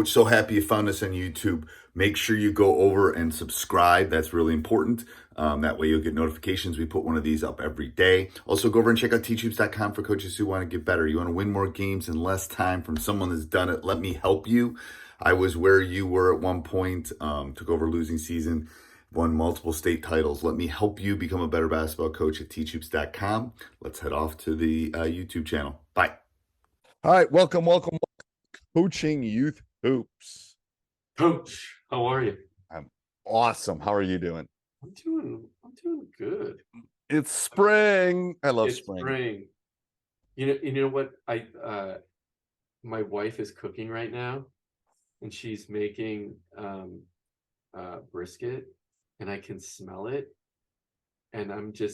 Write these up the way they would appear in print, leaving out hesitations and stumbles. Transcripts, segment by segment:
Coach, so happy you found us on YouTube. Make sure you go over and subscribe. That's really important. That way you'll get notifications. We put one of these up every day. Also, go over and check out teachhoops.com for coaches who want to get better. You want to win more games in less time from someone that's done it. Let me help you. I was where you were at one point, took over losing season, won multiple state titles. Let me help you become a better basketball coach at teachhoops.com. Let's head off to the YouTube channel. Bye. All right, welcome, Coaching Youth Hoops. Coach, how are you? I'm awesome. How are you doing? I'm doing good. It's spring. I love It's spring. You know what? My wife is cooking right now, and she's making brisket, and I can smell it, and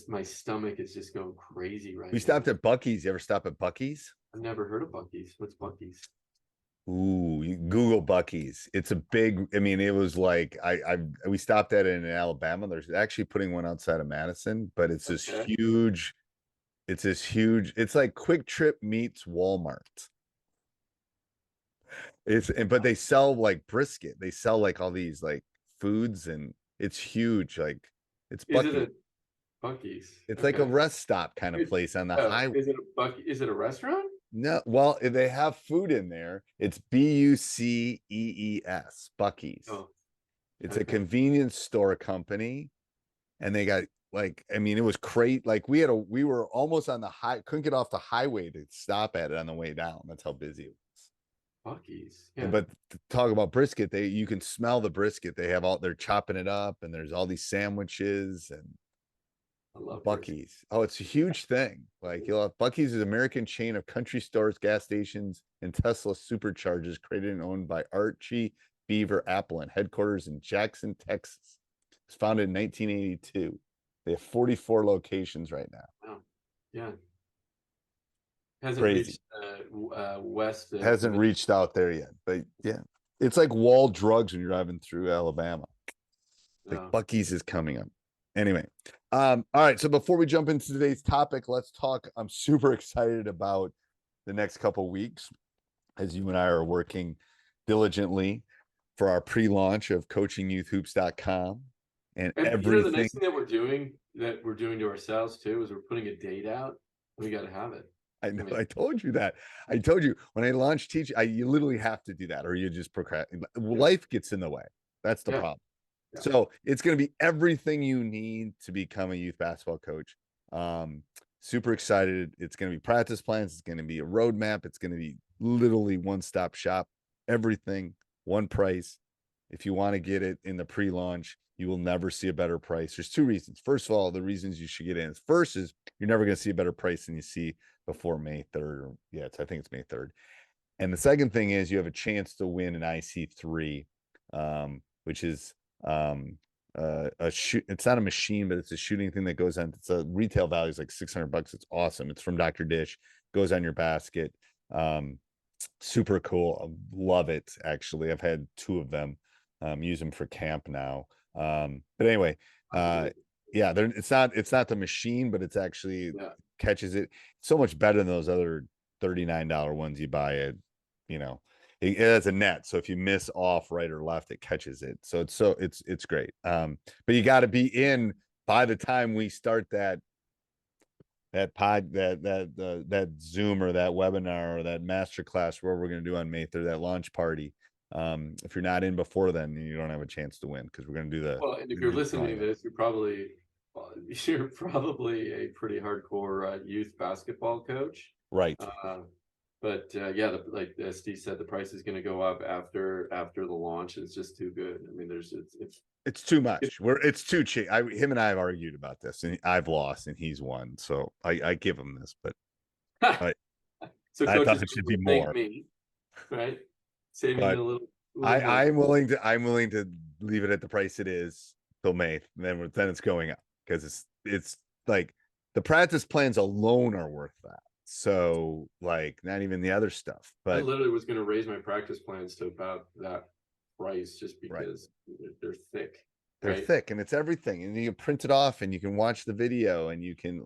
my stomach is just going crazy right now. We stopped at Buc-ee's. You ever stop at Buc-ee's? I've never heard of Buc-ee's. What's Buc-ee's? Ooh, you Google Buc-ee's. It's a big, it was like we stopped at it in Alabama. There's actually putting one outside of Madison, but it's this huge, it's like Quick Trip meets Walmart. But they sell like brisket. They sell like all these like foods, and it's huge. Like it's Buc-ee's. Buc-ee's. It's like a rest stop kind of place on the highway. Is it a restaurant? No, well, they have food in there. It's Bucees, Buc-ee's. Oh, it's a convenience store company, and they got it was great. Like we were almost on the couldn't get off the highway to stop at it on the way down. That's how busy it was. Buc-ee's. Yeah. But to talk about brisket, you can smell the brisket. They're chopping it up, and there's all these sandwiches and I love Buc-ee's. Oh, it's a huge thing. Like Buc-ee's is an American chain of country stores, gas stations, and Tesla superchargers created and owned by Archie Beaver Applin, headquarters in Jackson, Texas. It was founded in 1982. They have 44 locations right now. Wow. Yeah. Hasn't Crazy. Reached west. Hasn't reached out there yet, but yeah, it's like wall drugs when you're driving through Alabama. Like Buc-ee's is coming up. Anyway, all right. So before we jump into today's topic, let's talk. I'm super excited about the next couple of weeks as you and I are working diligently for our pre-launch of coachingyouthhoops.com and everything. You know, the next thing that we're doing to ourselves too is we're putting a date out. We got to have it. I know. I told you that. I told you when I launched you literally have to do that, or you just procrastinate. Life gets in the way. That's the problem. Yeah. So it's going to be everything you need to become a youth basketball coach. Super excited. It's going to be practice plans. It's going to be a roadmap. It's going to be literally one-stop shop. Everything, one price. If you want to get it in the pre-launch, you will never see a better price. There's two reasons. First of all, the reasons you should get in. First is you're never going to see a better price than you see before May 3rd. Yeah, I think it's May 3rd. And the second thing is you have a chance to win an IC3, which is it's not a machine, but it's a shooting thing that goes on. It's a retail value is like $600. It's awesome. It's from Dr. Dish, goes on your basket. Super cool. I love it. Actually, I've had two of them. Use them for camp now. But anyway, yeah, it's not the machine, but it's actually catches it so much better than those other $39 ones you buy at, it has a net, so if you miss off right or left, it catches it. So it's great. But you got to be in by the time we start that Zoom or that webinar or that master class where we're going to do on May 3rd, that launch party. If you're not in before then, you don't have a chance to win because we're going to do and if you're listening to this, you're probably a pretty hardcore youth basketball coach, right? But like as Steve said, the price is going to go up after the launch. It's just too good. I mean, it's too much. It's too cheap. Him and I have argued about this, and I've lost, and he's won. So I give him this, but so I thought it should be more. Right? Saving a little. I'm willing to leave it at the price it is till May. And then it's going up because it's like the practice plans alone are worth that. So like not even the other stuff. But I literally was going to raise my practice plans to about that price just because they're thick. They're thick, and it's everything, and you can print it off, and you can watch the video, and you can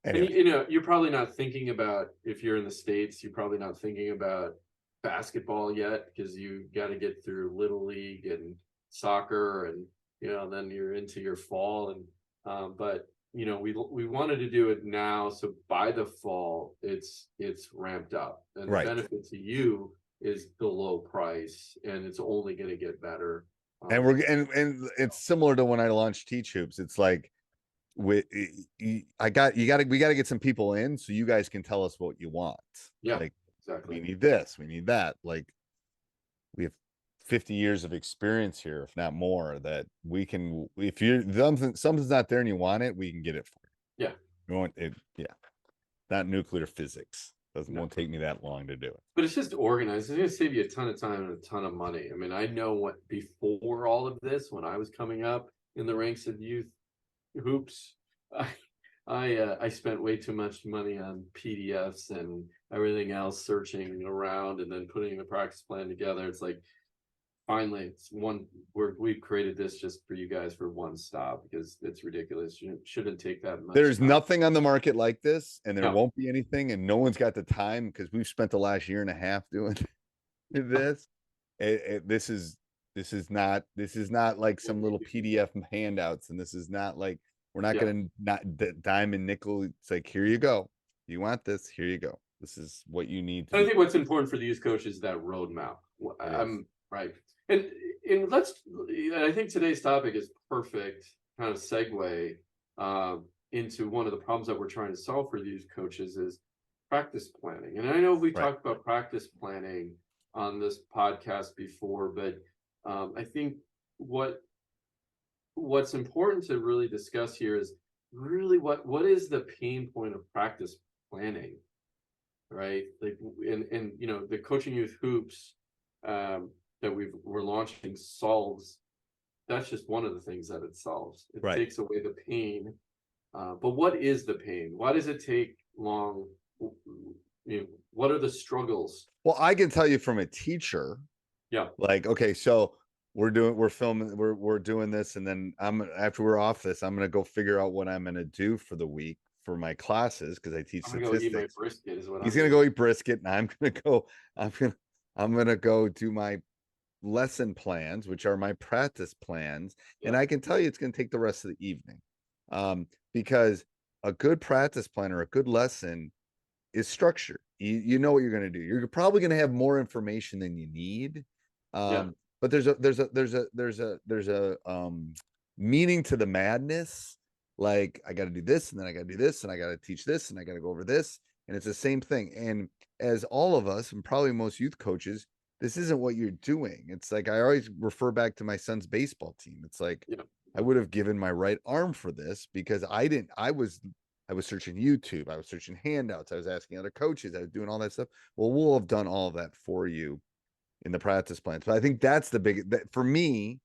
Anyway. And you're probably not thinking about, if you're in the States, you're probably not thinking about basketball yet because you got to get through little league and soccer, and then you're into your fall, and but we wanted to do it now, so by the fall it's ramped up, and the Right. benefit to you is the low price, and it's only going to get better. And and it's similar to when I launched Teach Hoops. It's like we got to get some people in so you guys can tell us what you want. Yeah, like exactly. we need this, we need that. Like we have 50 years of experience here, if not more, that we can, if you're something's not there and you want it, we can get it for you. Yeah. We want it. Yeah. Not nuclear physics. No. Won't take me that long to do it. But it's just organized. It's going to save you a ton of time and a ton of money. I mean, I know what before all of this, when I was coming up in the ranks of youth hoops, I spent way too much money on PDFs and everything else, searching around and then putting the practice plan together. It's like, finally, it's one where we've created this just for you guys for one stop, because it's ridiculous. You shouldn't take that much There's time. nothing on the market like this, and there No. won't be anything, and no one's got the time because we've spent the last year and a half doing this. This is not like some little PDF handouts, and this is not like we're not going to not dime and nickel. It's like, here you go. You want this? Here you go. This is what you need. I think what's important for the youth coach is that roadmap. Right. And I think today's topic is perfect kind of segue into one of the problems that we're trying to solve for these coaches is practice planning. And I know we talked about practice planning on this podcast before, but I think what's important to really discuss here is really what is the pain point of practice planning, right? Like, and the Coaching Youth Hoops that we're launching solves. That's just one of the things that it solves. It takes away the pain. But what is the pain? Why does it take long? What are the struggles? Well, I can tell you from a teacher. Yeah. Like, okay, so we're filming, we're doing this, and then after we're off this, I'm gonna go figure out what I'm gonna do for the week for my classes because I teach statistics. Go eat my brisket is what he's gonna go eat brisket, and I'm gonna go do my lesson plans, which are my practice plans, and I can tell you it's gonna take the rest of the evening, because a good practice plan or a good lesson is structured. You know what you're going to do. You're probably going to have more information than you need. But there's a meaning to the madness. Like, I got to do this, and then I got to do this, and I got to teach this, and I got to go over this. And it's the same thing. And as all of us, and probably most youth coaches, this isn't what you're doing. It's like, I always refer back to my son's baseball team. It's like, I would have given my right arm for this because I was searching YouTube. I was searching handouts. I was asking other coaches. I was doing all that stuff. Well, we'll have done all of that for you in the practice plans. But I think that's for me,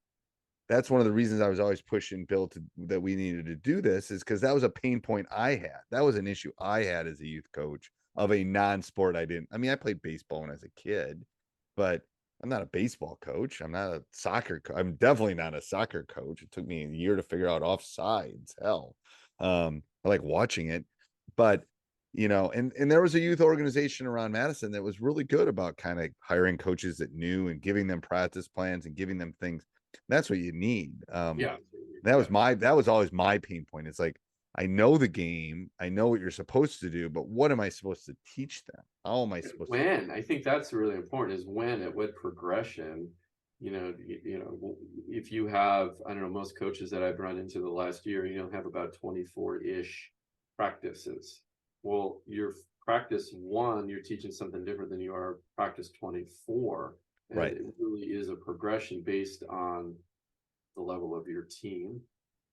that's one of the reasons I was always pushing Bill that we needed to do this, is because that was a pain point I had. That was an issue I had as a youth coach of a non-sport. I played baseball when I was a kid, but I'm not a baseball coach. I'm not a soccer coach. I'm definitely not a soccer coach. It took me a year to figure out offsides. Hell. I like watching it, but and there was a youth organization around Madison that was really good about kind of hiring coaches that knew and giving them practice plans and giving them things. That's what you need. That was always my pain point. It's like, I know the game, I know what you're supposed to do, but what am I supposed to teach them? How am I supposed to? I think that's really important, is when, at what progression. If you have, I don't know, most coaches that I've run into the last year, have about 24-ish practices. Well, your practice 1, you're teaching something different than you are practice 24. And it really is a progression based on the level of your team.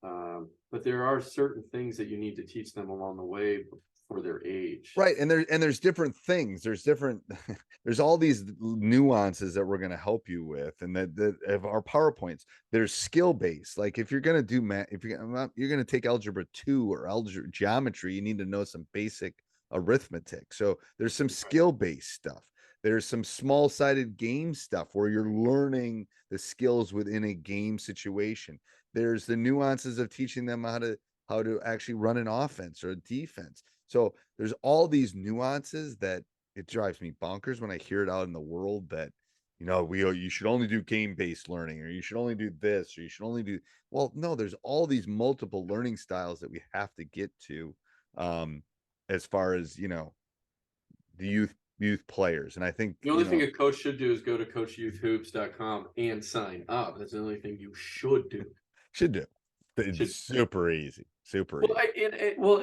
But there are certain things that you need to teach them along the way for their age. Right. And there's different things. There's all these nuances that we're going to help you with. And that of our PowerPoints, there's skill based. Like, if you're going to do math, if you're going to take algebra 2 or geometry, you need to know some basic arithmetic. So there's some skill based stuff. There's some small sided game stuff where you're learning the skills within a game situation. There's the nuances of teaching them how to actually run an offense or a defense. So there's all these nuances that it drives me bonkers when I hear it out in the world that, you should only do game-based learning, or you should only do this, or you should only do, well, no, there's all these multiple learning styles that we have to get to, as far as, the youth players. And I think, The only thing a coach should do is go to coachyouthhoops.com and sign up. That's the only thing you should do. should do. It's Should- super easy. Super Well, easy.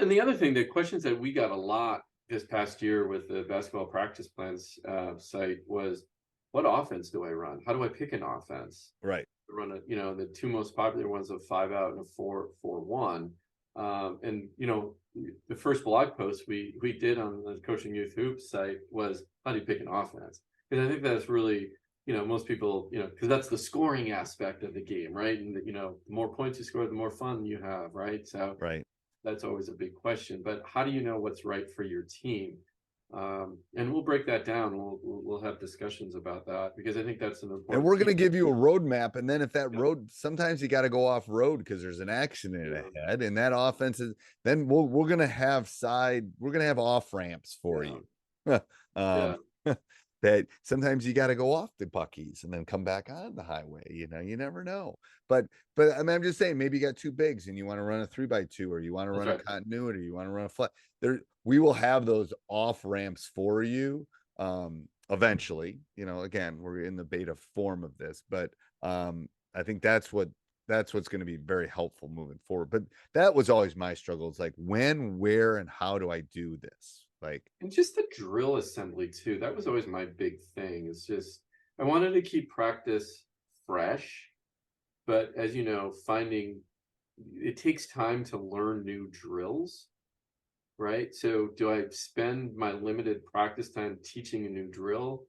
and the other thing, the questions that we got a lot this past year with the basketball practice plans site was, what offense do I run? How do I pick an offense? Right. Run the two most popular ones of 5-out and a 4-4-1. And the first blog post we did on the Coaching Youth Hoops site was, how do you pick an offense? Because I think that's really, most people, because that's the scoring aspect of the game, right? And the more points you score, the more fun you have, right? So Right. that's always a big question. But how do you know what's right for your team? And we'll break that down. We'll have discussions about that, because I think that's an important. And we're going to give you a roadmap. And then if that road, sometimes you got to go off road because there's an accident ahead, and that offense is, then we're going to have off ramps for you. That sometimes you got to go off the Buckies and then come back on the highway. You never know. But I mean, I'm just saying, maybe you got two bigs and you want to run a 3x2, or you want to run a continuity, you want to run a flat. We will have those off ramps for you eventually. Again, we're in the beta form of this, but I think that's what's going to be very helpful moving forward. But that was always my struggle. It's like, when, where, and how do I do this? And just the drill assembly too. That was always my big thing. It's just, I wanted to keep practice fresh, but as you know, finding it takes time to learn new drills, right? So do I spend my limited practice time teaching a new drill?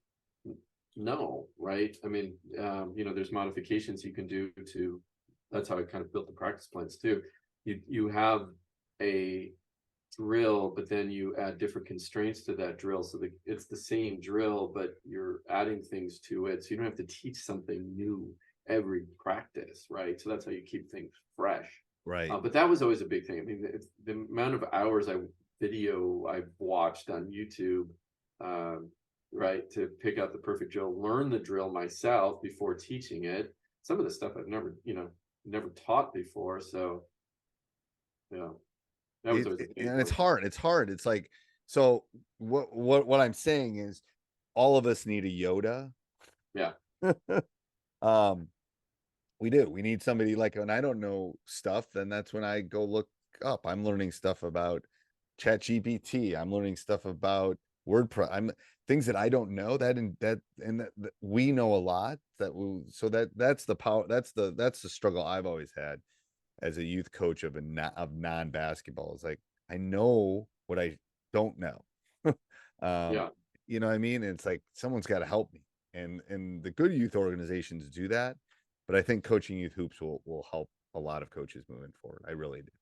No, right? I mean, there's modifications you can do to, that's how I kind of built the practice plans too. You have a drill, but then you add different constraints to that drill, so that it's the same drill, but you're adding things to it, so you don't have to teach something new every practice, right? So that's how you keep things fresh, right? But that was always a big thing. I mean, it's the amount of hours I've watched on YouTube, right, to pick out the perfect drill, learn the drill myself before teaching it. Some of the stuff I've never taught before, so and it's hard. It's like, so what I'm saying is, all of us need a Yoda. Yeah. We do. We need somebody like, when I don't know stuff, then that's when I go look up. I'm learning stuff about ChatGPT. I'm learning stuff about WordPress. I'm things that I don't know, that we know a lot, that's the power. That's the struggle I've always had as a youth coach of non-basketball. Is like, I know what I don't know. You know what I mean? And it's like, someone's got to help me. And the good youth organizations do that. But I think Coaching Youth Hoops will help a lot of coaches moving forward. I really do.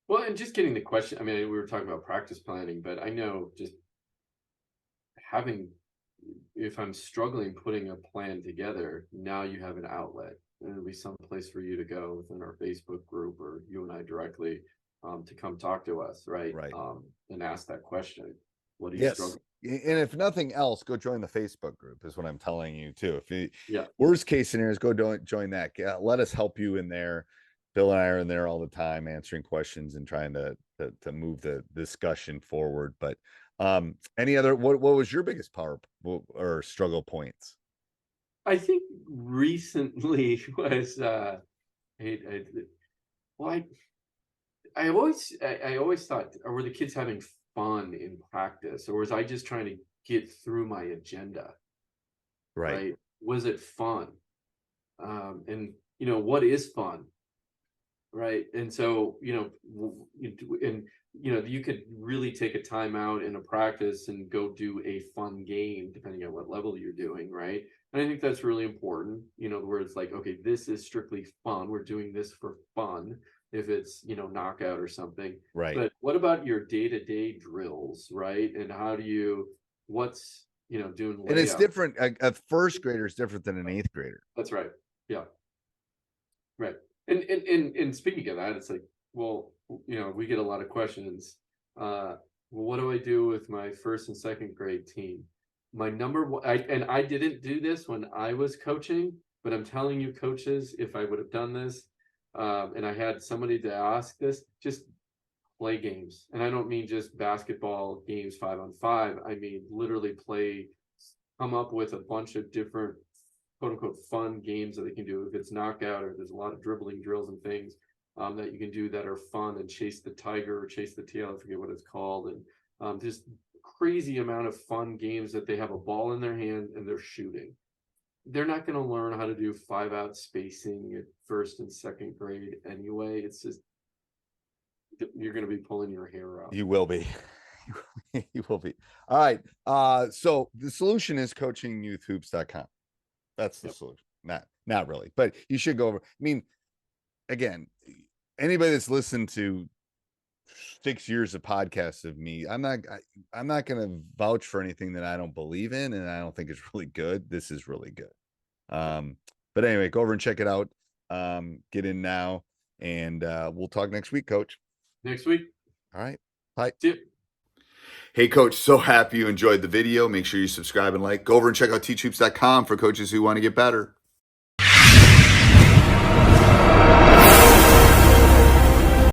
Well, and just getting the question, I mean, we were talking about practice planning, but I know just if I'm struggling putting a plan together, now you have an outlet. There'll be some place for you to go within our Facebook group, or you and I directly, to come talk to us, right? And ask that question. What are you struggling? And if nothing else, go join the Facebook group is what I'm telling you too. Worst case scenarios, go join that. Let us help you in there. Bill and I are in there all the time, answering questions and trying to move the discussion forward. But any other, what was your biggest power or struggle points? I think recently was I always thought, were the kids having fun in practice, or was I just trying to get through my agenda? Right? Was it fun? And what is fun? Right. And so, you could really take a time out in a practice and go do a fun game, depending on what level you're doing. Right. And I think that's really important, where it's like, okay, this is strictly fun. We're doing this for fun. If it's, knockout or something. Right. But what about your day-to-day drills? Right. And what's, doing layout? And it's different. A first grader is different than an eighth grader. That's right. Yeah. Right. And speaking of that, it's like, well, we get a lot of questions. well, what do I do with my first and second grade team? My number one, I didn't do this when I was coaching, but I'm telling you, coaches, if I would have done this, and I had somebody to ask this, just play games. And I don't mean just basketball games 5-on-5. I mean literally come up with a bunch of different quote unquote fun games that they can do. If it's knockout, or there's a lot of dribbling drills and things that you can do that are fun, and chase the tiger or chase the tail, I forget what it's called, and just crazy amount of fun games that they have a ball in their hand and they're shooting. They're not going to learn how to do 5-out spacing at first and second grade anyway. It's just, you're going to be pulling your hair out. You will be. You will be. All right. So the solution is coachingyouthhoops.com. That's the solution. Not really, but you should go over. I mean, again, anybody that's listened to 6 years of podcasts of me, I'm not going to vouch for anything that I don't believe in, and I don't think it's really good. This is really good. But anyway, go over and check it out. Get in now, and we'll talk next week, Coach. Next week. All right. Bye. See you. Hey, Coach, so happy you enjoyed the video. Make sure you subscribe and like. Go over and check out teachhoops.com for coaches who want to get better.